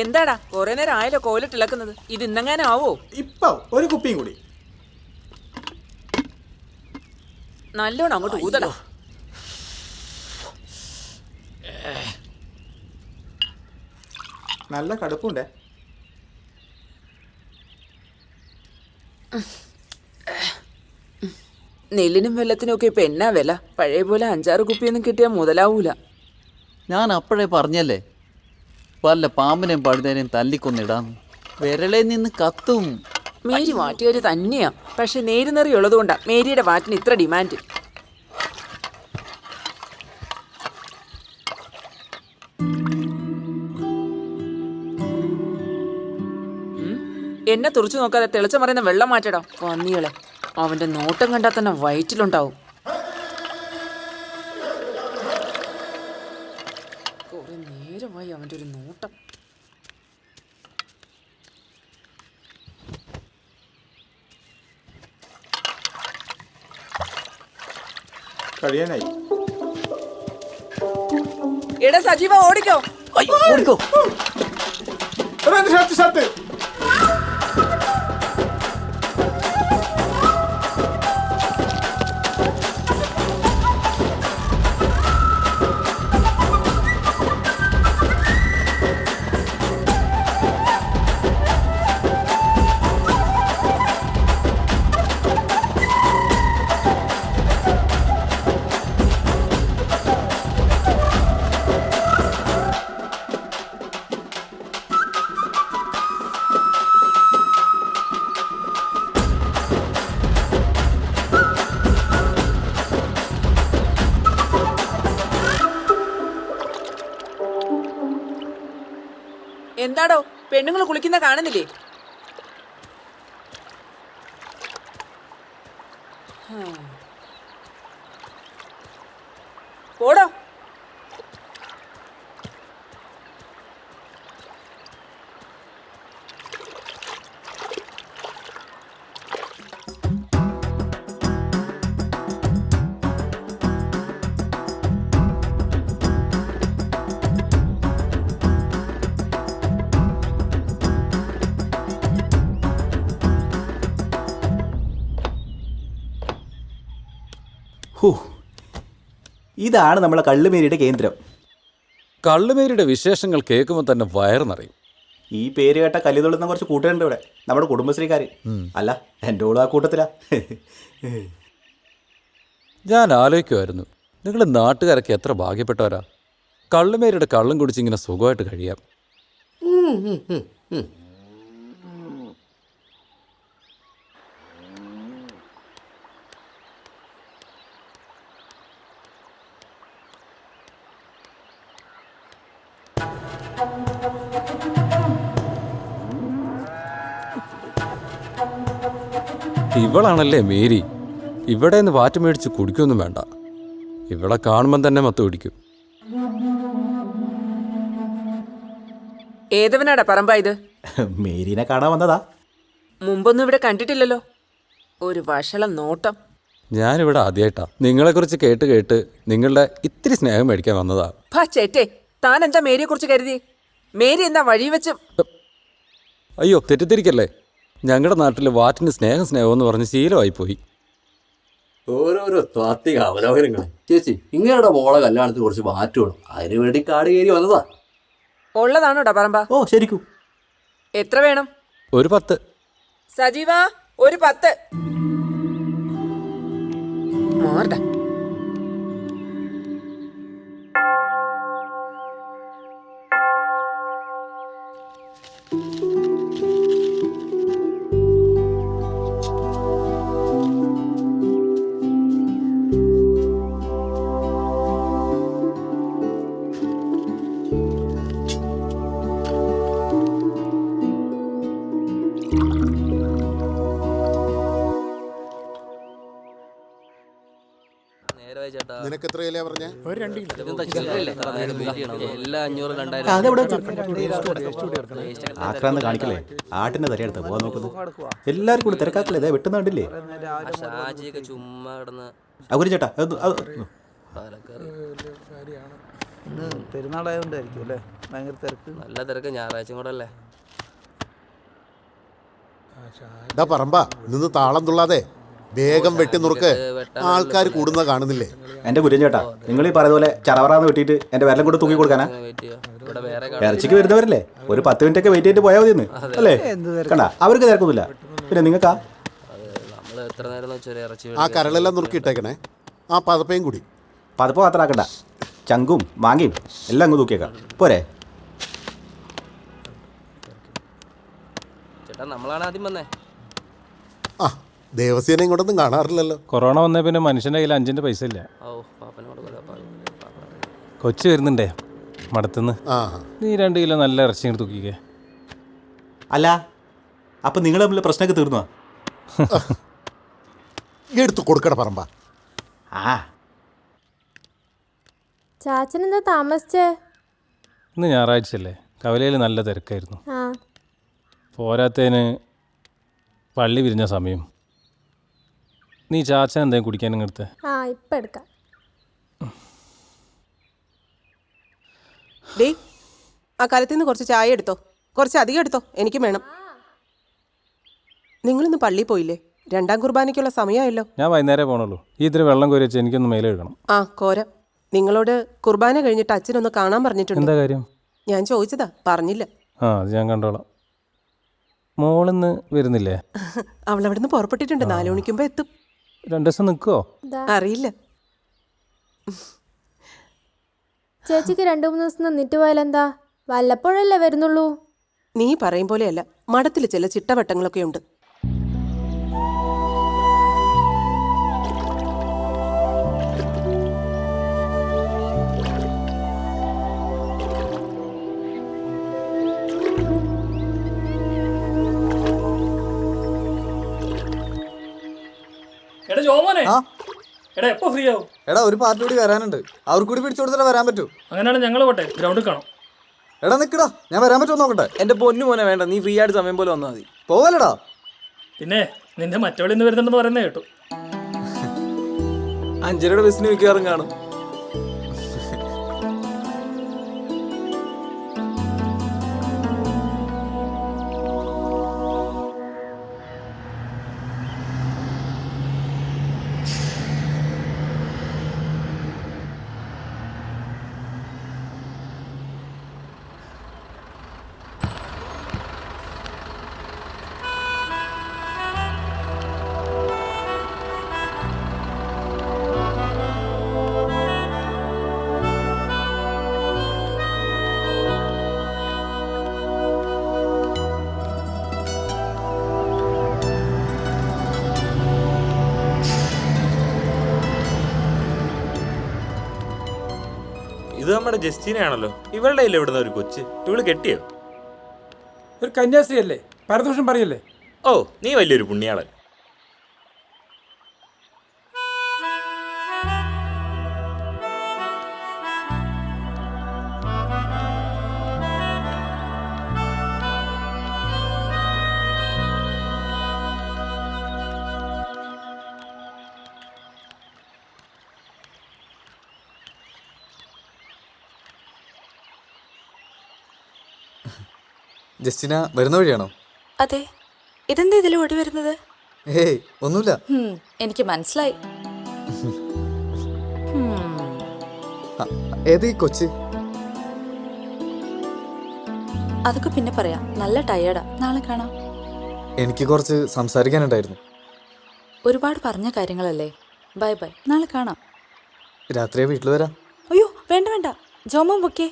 എന്താടാ കുറെ നേരം ആയല്ലോ കോലിട്ട് ഇളക്കുന്നത്? ഇത് ഇന്നെങ്ങാനാവോ? ഇപ്പൊ ഒരു കുപ്പിയും കൂടി. നല്ലോണം അങ്ങോട്ട് ഊതടാ. നല്ല കടുപ്പുണ്ടേ. നെല്ലിനും വെള്ളത്തിനും ഒക്കെ ഇപ്പൊ എന്നാ വില? പഴയ പോലെ 5-6 കുപ്പിയൊന്നും കിട്ടിയാൽ മുതലാവൂല. ഞാൻ അപ്പോഴേ പറഞ്ഞല്ലേ, വല്ല പാമ്പിനെയും പഴുതേനെയും തല്ലിക്കൊന്നിടാം, വിരളയിൽ നിന്ന് കത്തും. മേരി മാറ്റിയവര് തന്നെയാ. പക്ഷെ നേരുന്നറി ഉള്ളതുകൊണ്ടാ മേരിയുടെ വാറ്റിന് ഇത്ര ഡിമാൻഡ്. എന്നെ തുറച്ചു നോക്കാതെ തെളിച്ച മറിയുന്ന വെള്ളം മാറ്റടാ പന്നികളെ. അവന്റെ നോട്ടം കണ്ടാൽ തന്നെ വയറ്റിലുണ്ടാവും. കുറെ നേരമായി അവന്റെ ഒരു നോട്ടം. കഴിയാനായി. എടാ സജീവ ഓടിക്കോ. ഓടിക്കോ. ഷർട്ട് എന്താടോ പെണ്ണുങ്ങൾ കുളിക്കുന്ന കാണുന്നില്ലേ? പോടോ. ഇതാണ് നമ്മളെ കള്ളുമേരിയുടെ കേന്ദ്രം. കള്ളുമേരിയുടെ വിശേഷങ്ങൾ കേൾക്കുമ്പോൾ തന്നെ വയറ് നിറയും. ഈ പേര് കേട്ട കലിതുള്ളുന്ന കുറച്ച് കൂട്ടുകാരുണ്ട് ഇവിടെ, നമ്മുടെ കുടുംബശ്രീക്കാർ. അല്ല, എൻ്റെ ഓളും ആ കൂട്ടത്തിലാ. ഞാൻ ആലോചിക്കുമായിരുന്നു, നിങ്ങൾ നാട്ടുകാരൊക്കെ എത്ര ഭാഗ്യപ്പെട്ടവരാ. കള്ളുമേരിയുടെ കള്ളും കുടിച്ചിങ്ങനെ സുഖമായിട്ട് കഴിയാം. ഇവളാണല്ലേ മേരി. ഇവിടെ നിന്ന് വാറ്റ് മേടിച്ച് കുടിക്കൊന്നും വേണ്ട, ഇവളെ കാണുമ്പം തന്നെ മത്ത് പിടിക്കും. ഏതവനാടാ പറമ്പാ ഇത്? മേരീനെ കാണാൻ വന്നതാ. മുമ്പൊന്നും ഇവിടെ കണ്ടിട്ടില്ലല്ലോ. ഒരു വഷളം നോട്ടം. ഞാനിവിടെ ആദ്യമായിട്ടാ നിങ്ങളെക്കുറിച്ച് കേട്ട് കേട്ട് നിങ്ങളുടെ ഇത്തിരി സ്നേഹം മേടിക്കാൻ വന്നതാ. ചേട്ടേ, താൻ എന്താ മേരിയെ കുറിച്ച് കരുതി? മേരി എന്താ വഴി വെച്ച്? അയ്യോ, തെറ്റിദ്ധരിക്കല്ലേ. ഞങ്ങളുടെ നാട്ടിൽ വാറ്റിന് സ്നേഹം എന്ന് പറഞ്ഞ് ശീലമായിപ്പോയി. ഓരോരോ താത്വിക അവലോകനങ്ങൾ. ചേച്ചി, ഇങ്ങനെയുടെ മോളെ കല്യാണത്തിന് കുറച്ച് വാറ്റ് വേണം, അതിനു വേണ്ടി കാട് കയറി വന്നതാ. ഉള്ളതാണോടാ പറമ്പാ? ഓ ശരിക്കും. എത്ര വേണം? ഒരു 10. സജീവ, ഒരു 10. മാറടാ. നിനക്ക് എത്ര കിലോ പറഞ്ഞേ? ഒരു 2 കിലോ. ആക്രാന്ന് കാണിക്കല്ലേ, ആട്ടിന്റെ തരയെടുത്ത് പോകാൻ നോക്കുന്നത്. എല്ലാവരും കൂടി തിരക്കാക്കല്ലേ, ഇതേ വെട്ടുന്നുണ്ടില്ലേ. ചുമ്മാ കിടന്ന് ചേട്ടാ ഇന്ന് പെരുന്നാളായതുകൊണ്ടായിരിക്കും അല്ലേ ഭയങ്കര തിരക്ക്. നല്ല തിരക്ക്, ഞായറാഴ്ച കൂടെ അല്ലേ. ഇതാ പറമ്പാ നിന്ന് താളം തുള്ളാതെ വേഗം വെട്ടി നുറുക്ക്. ആൾക്കാർ കൂടുന്നത് കാണുന്നില്ലേ? എൻ്റെ കുര്യൻ ചേട്ടാ, നിങ്ങൾ ഈ പറയുന്ന പോലെ ചറവറാന്ന് വെട്ടിയിട്ട് എൻ്റെ വിരലും കൂടെ തൂക്കി കൊടുക്കാനാ? വെയിറ്റ് ചെയ്യാം, ഇവിടെ വേറെ ഇറച്ചിക്ക് വരുന്നവരല്ലേ, ഒരു 10 മിനിറ്റ് ഒക്കെ വെയിറ്റ് ചെയ്തിട്ട് പോയാൽ മതിയെന്ന് അല്ലേ? കണ്ടാ, അവർക്ക് തിരക്കൊന്നുമില്ല. പിന്നെ നിങ്ങൾക്കാ? നമ്മൾ എത്ര നേരം വെച്ചാൽ ഇറച്ചി ആ കരളെല്ലാം നുറുക്കിയിട്ടേക്കണേ. ആ പതപ്പയും കൂടി. പതപ്പ് മാത്രമാക്കണ്ട, ചങ്കും മാങ്ങയും എല്ലാം അങ്ങ് തൂക്കിയേക്കാം പോരെ? ചേട്ടാ, നമ്മളാണ് ആദ്യം വന്നേ. ആ ദേവസ്യനെ ഇങ്ങോട്ടൊന്നും കാണാറില്ലല്ലോ. കൊറോണ വന്നേ പിന്നെ മനുഷ്യൻ്റെ കയ്യിൽ 5 പൈസ ഇല്ല. ഓ പാപ്പനോട് കൊച്ചു വരുന്നുണ്ടേ മടത്തുനിന്ന്. ആ നീ 2 കിലോ നല്ല ഇറച്ചി ഇങ്ങോട്ട് തൂക്കിക്കേ. അല്ല, അപ്പം നിങ്ങൾ തമ്മിൽ പ്രശ്നമൊക്കെ തീർന്നോ? എടുത്തു കൊടുക്കട പറമ്പാ. ആ ചാച്ചനെന്താ താമസിച്ചേ? ഇന്ന് ഞായറാഴ്ചയല്ലേ, കവലയിൽ നല്ല തിരക്കായിരുന്നു. ആ പോരാത്തതിന് പള്ളി വിരിഞ്ഞ സമയം. നീ ചാച്ചൻ എന്തെങ്കിലും കുടിക്കാൻ ഇങ്ങടുത്തെ? ആ ഇപ്പം എടുക്കാം. ഡേ, ആ കാലത്തിൽ നിന്ന് കുറച്ച് ചായ എടുത്തോ, കുറച്ച് അധികം എടുത്തോ, എനിക്കും വേണം. നിങ്ങളിന്ന് പള്ളിയിൽ പോയില്ലേ? 2ാം കുർബാനയ്ക്കുള്ള സമയമായല്ലോ. ഞാൻ വൈകുന്നേരം പോകണുള്ളൂ. ഈ ഇത്തിരി വെള്ളം കോരി വെച്ച് എനിക്കൊന്ന് മേലെ എഴുതണം. ആ കോര. നിങ്ങളോട് കുർബാന കഴിഞ്ഞിട്ട് അച്ഛനൊന്ന് കാണാൻ പറഞ്ഞിട്ടുണ്ട്. എന്താ കാര്യം? ഞാൻ ചോദിച്ചതാ, പറഞ്ഞില്ല. ആ, അത് ഞാൻ കണ്ടോളാം. മോളിന്ന് വരുന്നില്ലേ? അവളവിടുന്ന് പുറപ്പെട്ടിട്ടുണ്ട്, 4 മണിക്കുമ്പോ എത്തും. 2 ദിവസം നിൽക്കുമോ? അറിയില്ല. ചേച്ചിക്ക് 2-3 ദിവസം നിന്നിട്ട് പോയാലെന്താ? വല്ലപ്പോഴല്ലേ വരുന്നുള്ളൂ. നീ പറയും പോലെയല്ല, മഠത്തിൽ ചില ചിട്ടവട്ടങ്ങളൊക്കെ ഉണ്ട്. എടാ ജോമോനെ, എടാ എപ്പോ ഫ്രീ ആവും? എടാ ഒരു പാർട്ടി കൂടി വരാനുണ്ട്, അവർ കൂടി പിടിച്ചു കൊടുത്താലേ വരാൻ പറ്റൂ. അങ്ങനെയാണ് ഞങ്ങൾ പോട്ടെ, ഗ്രൗണ്ടിൽ കാണാം. എടാ നിക്കടാ, ഞാൻ വരാൻ പറ്റുമോ നോക്കട്ടെ. എന്റെ പൊന്നു മോനെ വേണ്ട, നീ ഫ്രീ ആയിട്ട് സമയം പോലെ വന്നാൽ മതി. പോവല്ലടാ. പിന്നെ നിന്റെ മറ്റവളിൽ നിന്ന് വരുന്നുണ്ടെന്ന് പറയുന്നത് കേട്ടു. 5:30 ബസ്സിന് മിക്കവാറും കാണും. ഇത് നമ്മുടെ ജസ്റ്റിനാണല്ലോ. ഇവളുടെ കയ്യിൽ എവിടുന്ന ഒരു കൊച്ച്? ഇവള് കെട്ടിയോ? ഒരു കന്യാസ്ത്രീ അല്ലേ, പരദോഷം പറയല്ലേ? ഓ, നീ വലിയൊരു പുണ്യാളൻ. ജസ്റ്റിന വരുന്ന വഴിയാണോ? അതെ. ഇതെന്താ ഇതിൽ ഓടി വരുന്നത്? ഏയ് ഒന്നുമില്ല. എനിക്ക് മനസ്സിലായി. ഏത് ഈ കൊച്ച്? അതൊക്കെ പിന്നെ പറയാം. നല്ല ടയേർഡാ, നാളെ കാണാം. എനിക്ക് കുറച്ച് സംസാരിക്കാനുണ്ടായിരുന്നു. ഒരുപാട് പറഞ്ഞ കാര്യങ്ങളല്ലേ. ബൈ ബൈ, നാളെ കാണാം. രാത്രിയെ വീട്ടിൽ വരാം. അയ്യോ വേണ്ട വേണ്ട, ജോമോൻ പൊക്കേ.